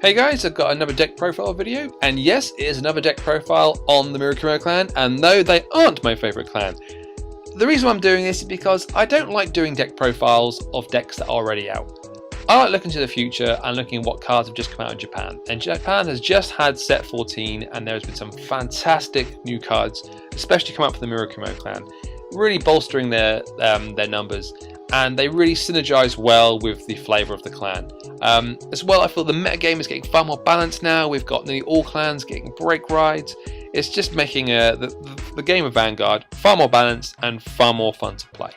Hey guys, I've got another deck profile video, and yes, it is another deck profile on the Murakumo clan, and no, they aren't my favourite clan. The reason I'm doing this is because I don't like doing deck profiles of decks that are already out. I like looking to the future and looking at what cards have just come out in Japan, and Japan has just had set 14 and there has been some fantastic new cards, especially come out for the Murakumo clan, really bolstering their numbers, and they really synergize well with the flavour of the clan. As well, I feel the metagame is getting far more balanced now. We've got nearly all clans getting break rides. It's just making the game of Vanguard far more balanced and far more fun to play.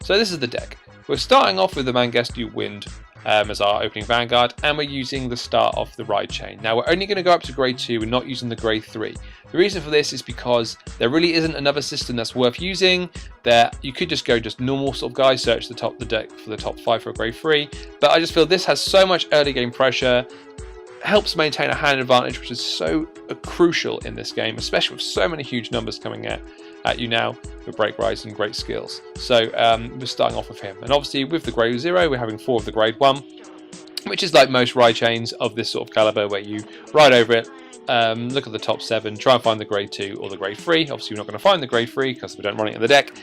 So this is the deck. We're starting off with the Mangestu Wind as our opening Vanguard, and we're using the start of the ride chain. Now we're only going to go up to grade 2, we're not using the grade 3. The reason for this is because there really isn't another system that's worth using. There, you could just go normal sort of guys, search the deck for the top 5 for a grade 3, but I just feel this has so much early game pressure, helps maintain a hand advantage, which is so crucial in this game, especially with so many huge numbers coming at you now with break rides and great skills. So we're starting off with him, and obviously with the grade 0 we're having 4 of the grade 1, which is like most ride chains of this sort of caliber, where you ride over it, look at the top 7, try and find the grade 2 or the grade 3. Obviously we're not going to find the grade 3 because we don't run it in the deck,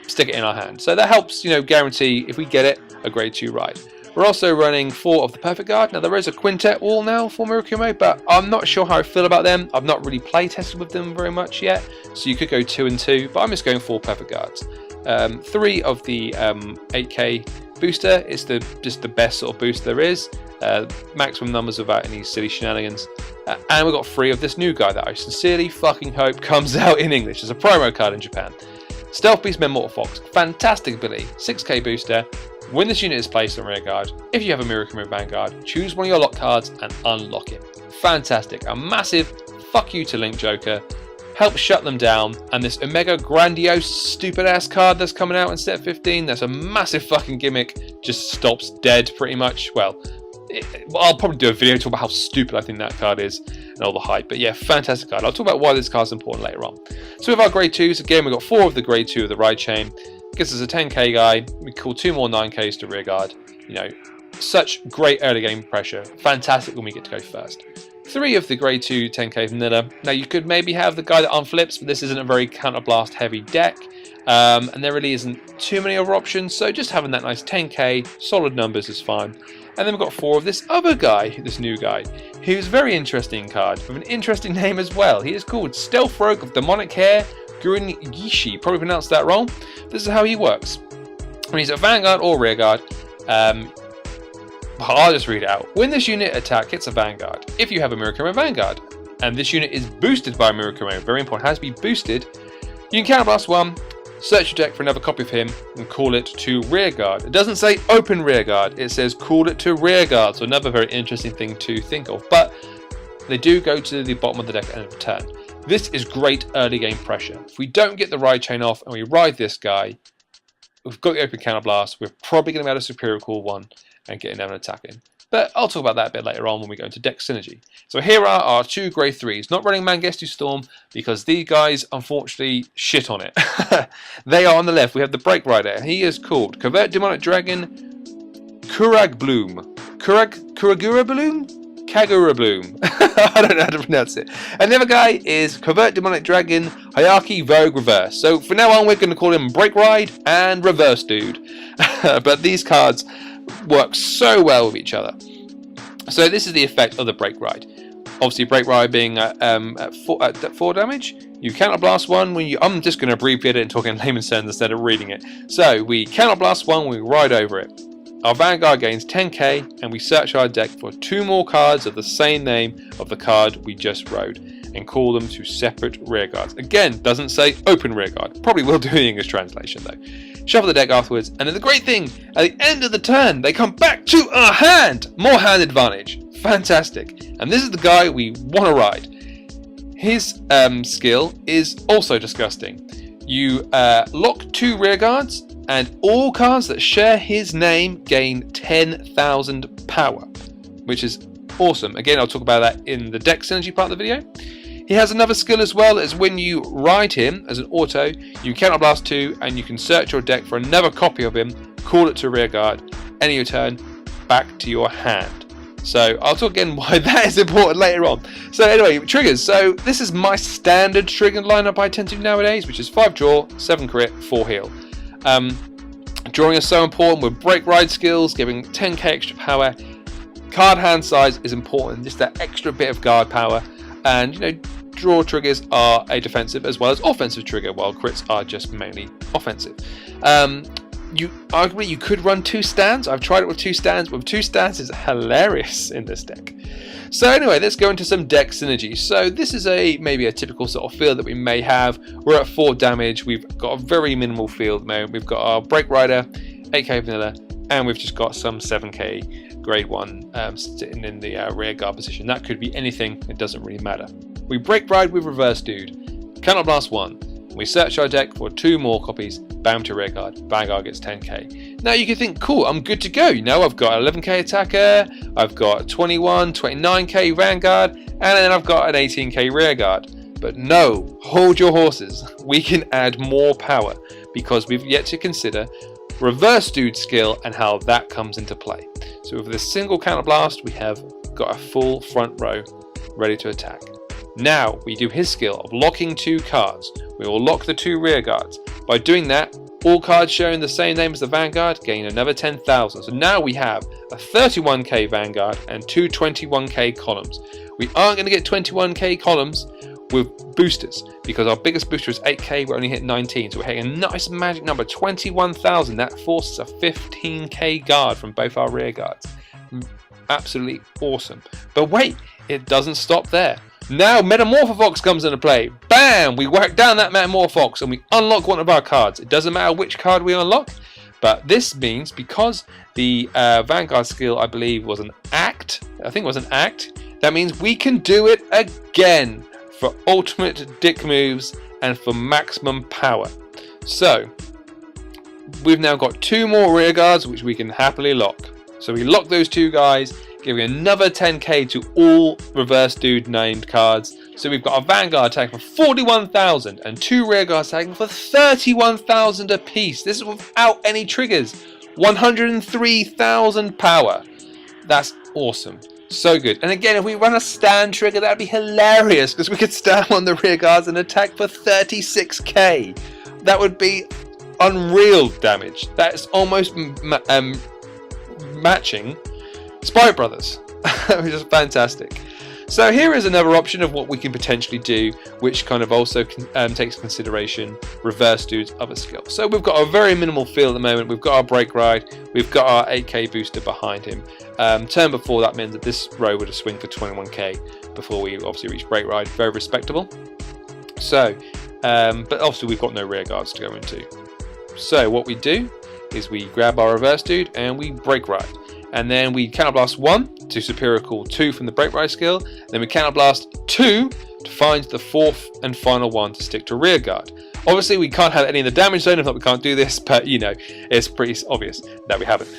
stick it in our hand. So that helps, you know, guarantee, if we get it, a grade 2 ride. We're also running 4 of the Perfect Guard. Now there is a quintet wall now for Murakumo, but I'm not sure how I feel about them. I've not really play tested with them very much yet, so you could go 2 and 2, but I'm just going 4 Perfect Guards. 3 of the 8k booster. It's just the best sort of boost there is. Maximum numbers without any silly shenanigans. And we've got 3 of this new guy that I sincerely fucking hope comes out in English. It's a promo card in Japan. Stealth Beast Mortal Fox. Fantastic ability. 6k booster. When this unit is placed on rearguard, if you have a Murakumo Vanguard, choose one of your lock cards and unlock it. Fantastic. A massive fuck you to Link Joker. Help shut them down. And this Omega Grandiose stupid ass card that's coming out in set 15, that's a massive fucking gimmick, just stops dead pretty much. Well, I'll probably do a video talk about how stupid I think that card is and all the hype, but yeah, fantastic card. I'll talk about why this card's important later on. So with our grade 2s, again we've got 4 of the grade 2 of the ride chain. Gives us a 10k guy, we call 2 more 9ks to rearguard. You know, such great early game pressure. Fantastic when we get to go first. 3 of the grade 2 10k vanilla. Now you could maybe have the guy that unflips, but this isn't a very counterblast heavy deck. And there really isn't too many other options, so just having that nice 10k, solid numbers is fine. And then we've got 4 of this other guy, this new guy, who's a very interesting card, with an interesting name as well. He is called Stealth Rogue of Demonic Hair, Gurun Yishi, probably pronounced that wrong. This is how he works. When he's at Vanguard or Rearguard, I'll just read it out. When this unit attack hits a Vanguard, if you have a Murakumo Vanguard, and this unit is boosted by Murakumo, very important, has to be boosted, you can counterblast 1, search your deck for another copy of him, and call it to Rearguard. It doesn't say open Rearguard, it says call it to Rearguard, so another very interesting thing to think of. But they do go to the bottom of the deck at the end of the turn. This is great early game pressure. If we don't get the ride chain off and we ride this guy, we've got the open counterblast, we're probably going to be able to superior call 1 and get him down and attacking. But I'll talk about that a bit later on when we go into deck synergy. So here are our 2 grade 3s. Not running Mangestu Storm because these guys unfortunately shit on it. They are on the left. We have the Break Rider. He is called Covert Demonic Dragon Kurag Bloom. Kuragura Bloom? Kagura Bloom. I don't know how to pronounce it. And the other guy is Covert Demonic Dragon Hayaki Vogue Reverse. So from now on we're going to call him Break Ride and Reverse Dude. But these cards work so well with each other. So this is the effect of the Break Ride. Obviously Break Ride being at 4 damage. You counterblast 1 when you... I'm just going to abbreviate it and talk in layman's terms instead of reading it. So we counterblast 1 when we ride over it. Our Vanguard gains 10k and we search our deck for 2 more cards of the same name of the card we just rode and call them to separate rearguards. Again, doesn't say open rearguard. Probably will do the English translation though. Shuffle the deck afterwards, and then the great thing, at the end of the turn, they come back to our hand! More hand advantage. Fantastic. And this is the guy we want to ride. His skill is also disgusting. You lock 2 rearguards, and all cards that share his name gain 10,000 power, which is awesome. Again, I'll talk about that in the deck synergy part of the video. He has another skill as well, as when you ride him as an auto, you counterblast 2 and you can search your deck for another copy of him, call it to rearguard, end of your turn, back to your hand. So I'll talk again why that is important later on. So anyway, triggers. So this is my standard trigger lineup I tend to do nowadays, which is 5 draw, 7 crit, 4 heal. Drawing is so important with break ride skills, giving 10k extra power. Card hand size is important, just that extra bit of guard power. And you know, draw triggers are a defensive as well as offensive trigger, while crits are just mainly offensive. Arguably you could run 2 stands. I've tried it with 2 stands. With 2 stands is hilarious in this deck. So anyway, let's go into some deck synergy. So this is maybe a typical sort of field that we may have. We're at 4 damage. We've got a very minimal field mode. We've got our Break Rider, 8k vanilla, and we've just got some 7k grade 1 sitting in the rear guard position. That could be anything. It doesn't really matter. We Break Ride with Reverse Dude. Cannot Blast 1. We search our deck for 2 more copies. Bam to rear guard. Vanguard gets 10k. Now you can think, cool, I'm good to go. You know, I've got 11k attacker, I've got 21, 29k Vanguard, and then I've got an 18k rear guard. But no, hold your horses. We can add more power because we've yet to consider Reverse Dude skill and how that comes into play. So with this single counter blast, we have got a full front row ready to attack. Now we do his skill of locking 2 cards. We will lock the 2 rear guards. By doing that, all cards showing the same name as the Vanguard gain another 10,000. So now we have a 31k Vanguard and 2 21k columns. We aren't going to get 21k columns with boosters because our biggest booster is 8k. We're only hitting 19, so we're hitting a nice magic number, 21,000. That forces a 15k guard from both our rear guards. Absolutely awesome. But wait, it doesn't stop there. Now Metamorphofox comes into play. Bam! We whack down that Metamorphofox and we unlock one of our cards. It doesn't matter which card we unlock, but this means because the Vanguard skill, I believe, was an act. I think it was an act. That means we can do it again for ultimate dick moves and for maximum power. So we've now got 2 more rear guards which we can happily lock. So we lock those 2 guys, giving another 10k to all Reverse Dude named cards. So we've got a Vanguard attacking for 41,000 and 2 rear guards attacking for 31,000 apiece. This is without any triggers. 103,000 power. That's awesome. So good. And again, if we run a stand trigger, that'd be hilarious because we could stand on the rear guards and attack for 36k. That would be unreal damage. That's almost matching Spite Brothers, which is fantastic. So here is another option of what we can potentially do, which kind of also takes consideration Reverse Dude's other skill. So we've got a very minimal field at the moment. We've got our Break Ride, we've got our 8k booster behind him. Turn before, that meant that this row would have swing for 21k before we obviously reach Break Ride. Very respectable. So, but obviously we've got no rear guards to go into. So what we do is we grab our Reverse Dude and we Break Ride. And then we Counter Blast 1 to Superior Call 2 from the Break Ride skill. Then we Counter Blast 2 to find the 4th and final one to stick to rear guard. Obviously we can't have any in the damage zone, if not we can't do this, but you know, it's pretty obvious that we haven't.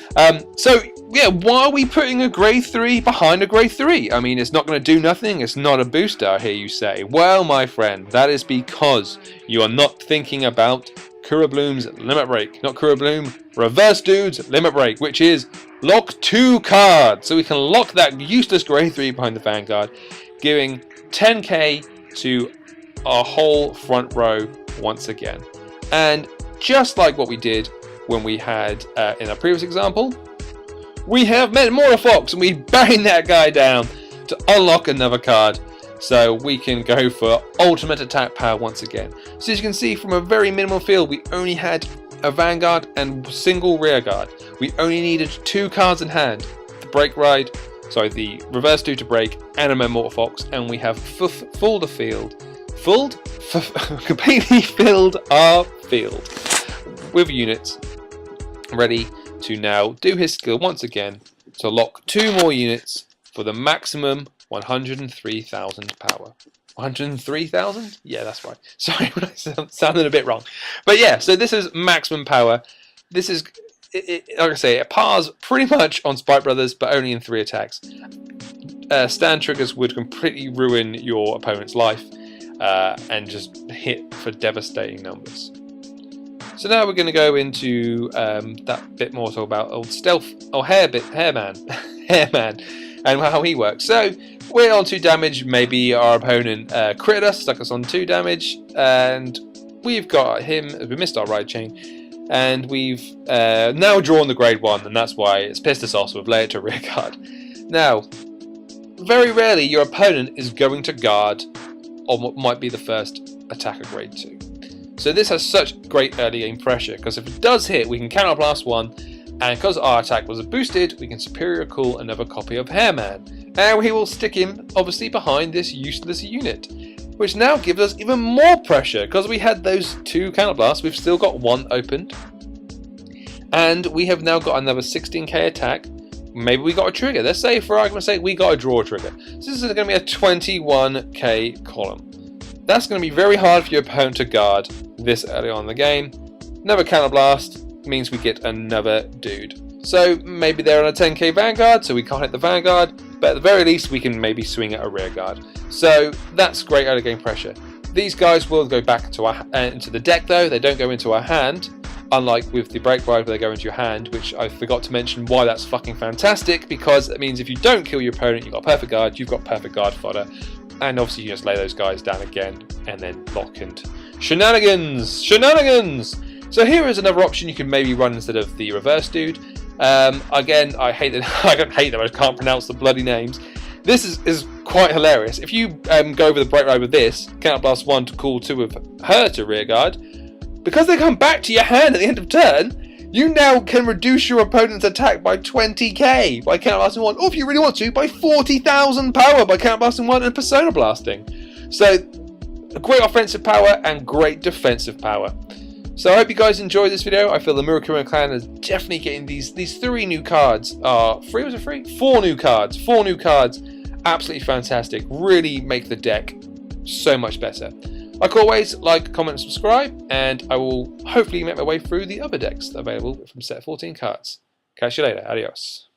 So yeah, why are we putting a grade 3 behind a grade 3? I mean, it's not going to do nothing, it's not a booster, I hear you say. Well, my friend, that is because you are not thinking about Kurabloom's Limit Break. Not Kurabloom, Reverse Dude's Limit Break, which is lock 2 cards. So we can lock that useless grade 3 behind the Vanguard, giving 10k to our whole front row once again. And just like what we did when we had in our previous example, we have Metamorphofox and we bang that guy down to unlock another card. So we can go for ultimate attack power once again. So as you can see, from a very minimal field, we only had a Vanguard and single rear guard. We only needed 2 cards in hand, the Reverse Dude to break and a Metamorphofox, and we have completely filled our field with units ready to now do his skill once again to lock 2 more units for the maximum 103,000 power. 103,000? Yeah, that's right. Sorry, I sounded a bit wrong. But yeah, so this is maximum power. This is, like I say, it pars pretty much on Spite Brothers, but only in 3 attacks. Stand triggers would completely ruin your opponent's life and just hit for devastating numbers. So now we're going to go into that bit more, talk about old stealth, or hairman. and how he works. So we're on 2 damage, maybe our opponent critted us, stuck us on 2 damage, and we've got him, we missed our ride chain, and we've now drawn the grade 1, and that's why it's pissed us off, so we've laid it to rear guard. Now, very rarely your opponent is going to guard on what might be the first attack of grade 2. So this has such great early game pressure, because if it does hit, we can counterblast 1, and because our attack was boosted, we can superior call another copy of Hairman. And we will stick him, obviously, behind this useless unit, which now gives us even more pressure, because we had those 2 counterblasts, we've still got 1 opened, and we have now got another 16k attack. Maybe we got a trigger. Let's say, for argument's sake, we got a draw trigger. So this is going to be a 21k column. That's going to be very hard for your opponent to guard this early on in the game. Another counterblast means we get another dude. So maybe they're on a 10k Vanguard, so we can't hit the Vanguard, but at the very least we can maybe swing at a rear guard. So that's great early game pressure. These guys will go back to into the deck though, they don't go into our hand. Unlike with the break ride where they go into your hand, which I forgot to mention why that's fucking fantastic, because it means if you don't kill your opponent, you've got perfect guard, you've got perfect guard fodder, and obviously you just lay those guys down again, and then lock and shenanigans! Shenanigans! So here is another option you can maybe run instead of the reverse dude. Again, I hate that I don't hate them, I just can't pronounce the bloody names. This is quite hilarious. If you go over the break ride with this, counterblast 1 to call 2 of her to rear guard, because they come back to your hand at the end of turn, you now can reduce your opponent's attack by 20k by counterblasting 1, or if you really want to, by 40,000 power by counterblasting 1 and persona blasting. So, a great offensive power and great defensive power. So I hope you guys enjoyed this video. I feel the Murakumo clan is definitely getting these 3 new cards. Free, was it free? 4 new cards. 4 new cards. Absolutely fantastic. Really make the deck so much better. Like always, like, comment, and subscribe, and I will hopefully make my way through the other decks available from set 14 cards. Catch you later. Adios.